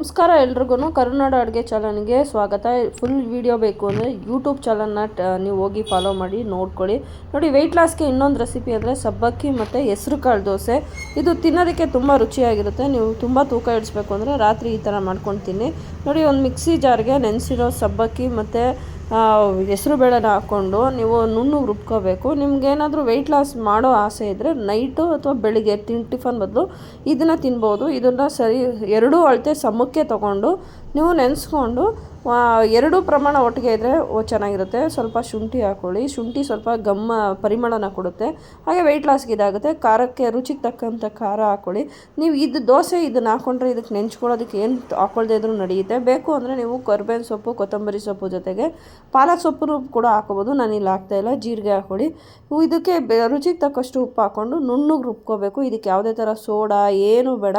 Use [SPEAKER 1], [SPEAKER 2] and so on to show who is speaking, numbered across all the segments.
[SPEAKER 1] ನಮಸ್ಕಾರ ಎಲ್ರಿಗೂ ಕರುನಾಡು ಅಡುಗೆ ಚಾನಲ್ಗೆ ಸ್ವಾಗತ. ಫುಲ್ ವಿಡಿಯೋ ಬೇಕು ಅಂದರೆ ಯೂಟ್ಯೂಬ್ ಚಾನಲ್ನ ನೀವು ಹೋಗಿ ಫಾಲೋ ಮಾಡಿ ನೋಡ್ಕೊಳ್ಳಿ. ನೋಡಿ, ವೆಯ್ಟ್ ಲಾಸ್ಗೆ ಇನ್ನೊಂದು ರೆಸಿಪಿ ಅಂದರೆ ಸಬ್ಬಕ್ಕಿ ಮತ್ತು ಹೆಸರು ಕಾಳು ದೋಸೆ. ಇದು ತಿನ್ನೋದಕ್ಕೆ ತುಂಬ ರುಚಿಯಾಗಿರುತ್ತೆ. ನೀವು ತುಂಬ ತೂಕ ಇಡಿಸ್ಬೇಕು ಅಂದರೆ ರಾತ್ರಿ ಈ ಥರ ಮಾಡ್ಕೊಂಡು ತಿನ್ನಿ. ನೋಡಿ, ಒಂದು ಮಿಕ್ಸಿ ಜಾರ್ಗೆ ನೆನೆಸಿರೋ ಸಬ್ಬಕ್ಕಿ ಮತ್ತು ಹೆಸರು ಬೇಳೆನ ಹಾಕ್ಕೊಂಡು ನೀವು ನುಣ್ಣಗೆ ರುಬ್ಕೋಬೇಕು. ನಿಮ್ಗೇನಾದರೂ ವೆಯ್ಟ್ ಲಾಸ್ ಮಾಡೋ ಆಸೆ ಇದ್ದರೆ ನೈಟು ಅಥವಾ ಬೆಳಿಗ್ಗೆ ಟಿಫನ್ ಬದಲು ಇದನ್ನು ತಿನ್ಬೋದು. ಇದನ್ನು ಸರಿ ಎರಡೂ ಅಳತೆ ಸಮಕ್ಕೆ ತೊಗೊಂಡು ನೀವು ನೆನೆಸ್ಕೊಂಡು ಎರಡೂ ಪ್ರಮಾಣ ಒಟ್ಟಿಗೆ ಇದ್ದರೆ ಚೆನ್ನಾಗಿರುತ್ತೆ. ಸ್ವಲ್ಪ ಶುಂಠಿ ಹಾಕ್ಕೊಳ್ಳಿ. ಶುಂಠಿ ಸ್ವಲ್ಪ ಪರಿಮಳನ ಕೊಡುತ್ತೆ, ಹಾಗೆ ವೆಯ್ಟ್ ಲಾಸ್ಗೆ ಇದಾಗುತ್ತೆ. ಖಾರಕ್ಕೆ ರುಚಿಗೆ ತಕ್ಕಂಥ ಖಾರ ಹಾಕ್ಕೊಳ್ಳಿ. ನೀವು ದೋಸೆ ಇದನ್ನು ಹಾಕ್ಕೊಂಡ್ರೆ ಇದಕ್ಕೆ ನೆಂಚ್ಕೊಳ್ಳೋದಕ್ಕೆ ಏನು ಹಾಕ್ಕೊಳ್ದೇ ಇದ್ರೂ ನಡೆಯುತ್ತೆ. ಬೇಕು ಅಂದರೆ ನೀವು ಕರ್ಬೇವಿನ ಸೊಪ್ಪು, ಕೊತ್ತಂಬರಿ ಸೊಪ್ಪು ಜೊತೆಗೆ ಪಾಲಕ್ ಸೊಪ್ಪು ಕೂಡ ಹಾಕೋಬೋದು. ನಾನಿಲ್ಲಿ ಹಾಕ್ತಾಯಿಲ್ಲ. ಜೀರಿಗೆ ಹಾಕ್ಕೊಳ್ಳಿ. ಇದಕ್ಕೆ ರುಚಿಗೆ ತಕ್ಕಷ್ಟು ಉಪ್ಪು ಹಾಕ್ಕೊಂಡು ನುಣ್ಣಗೆ ರುಬ್ಕೋಬೇಕು. ಇದಕ್ಕೆ ಯಾವುದೇ ಥರ ಸೋಡಾ ಏನೂ ಬೇಡ.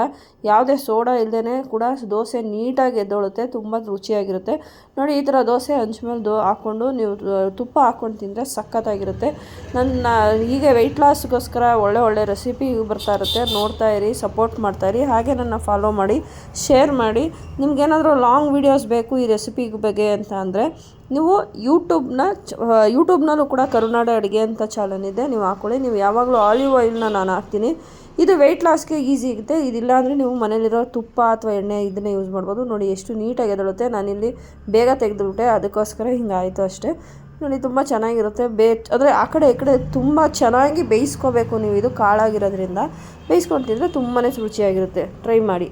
[SPEAKER 1] ಯಾವುದೇ ಸೋಡಾ ಇಲ್ಲದೇ ಕೂಡ ದೋಸೆ ನೀಟಾಗಿ ಎದ್ದೊಳುತ್ತೆ, ತುಂಬ ರುಚಿಯಾಗಿರುತ್ತೆ. ನೋಡಿ, ಈ ಥರ ದೋಸೆ ಹಂಚ ಮೇಲೆ ಹಾಕ್ಕೊಂಡು ನೀವು ತುಪ್ಪ ಹಾಕ್ಕೊಂಡು ತಿಂದರೆ ಸಖತ್ತಾಗಿರುತ್ತೆ. ನನ್ನ ಹೀಗೆ ವೆಯ್ಟ್ ಲಾಸ್ಗೋಸ್ಕರ ಒಳ್ಳೆ ರೆಸಿಪಿ ಬರ್ತಾ ಇರುತ್ತೆ. ನೋಡ್ತಾ ಇರಿ, ಸಪೋರ್ಟ್ ಮಾಡ್ತಾಯಿರಿ. ಹಾಗೆ ನನ್ನ ಫಾಲೋ ಮಾಡಿ, ಶೇರ್ ಮಾಡಿ. ನಿಮ್ಗೇನಾದರೂ ಲಾಂಗ್ ವೀಡಿಯೋಸ್ ಬೇಕು ಈ ರೆಸಿಪಿ ಬಗ್ಗೆ ಅಂತ ಅಂದರೆ ನೀವು ಯೂಟ್ಯೂಬ್ನಲ್ಲೂ ಕೂಡ ಕರುನಾಡು ಅಡುಗೆ ಅಂತ ಚಾನಲ್ ಇದೆ, ನೀವು ಹಾಕ್ಕೊಳ್ಳಿ. ನೀವು ಯಾವಾಗಲೂ ಆಲಿವ್ ಆಯಿಲ್ನ ನಾನು ಹಾಕ್ತೀನಿ. ಇದು ವೆಯ್ಟ್ ಲಾಸ್ಗೆ ಈಸಿ ಆಗುತ್ತೆ. ಇದಿಲ್ಲ ಅಂದರೆ ನೀವು ಮನೇಲಿರೋ ತುಪ್ಪ ಅಥವಾ ಎಣ್ಣೆ ಇದನ್ನೇ ಯೂಸ್ ಮಾಡ್ಬೋದು. ನೋಡಿ, ಎಷ್ಟು ನೀಟಾಗಿ ಎದಳುತ್ತೆ. ನಾನಿಲ್ಲಿ ಬೇಗ ತೆಗೆದುಬಿಟ್ಟೆ, ಅದಕ್ಕೋಸ್ಕರ ಹಿಂಗಾಯಿತು ಅಷ್ಟೇ. ನೋಡಿ, ತುಂಬ ಚೆನ್ನಾಗಿರುತ್ತೆ. ಆದರೆ ಆ ಕಡೆ ಈ ಕಡೆ ತುಂಬ ಚೆನ್ನಾಗಿ ಬೇಯಿಸ್ಕೋಬೇಕು ನೀವು. ಇದು ಕಾಳಾಗಿರೋದ್ರಿಂದ ಬೇಯಿಸ್ಕೊಂಡು ತಿಂದರೆ ತುಂಬಾ ರುಚಿಯಾಗಿರುತ್ತೆ. ಟ್ರೈ ಮಾಡಿ.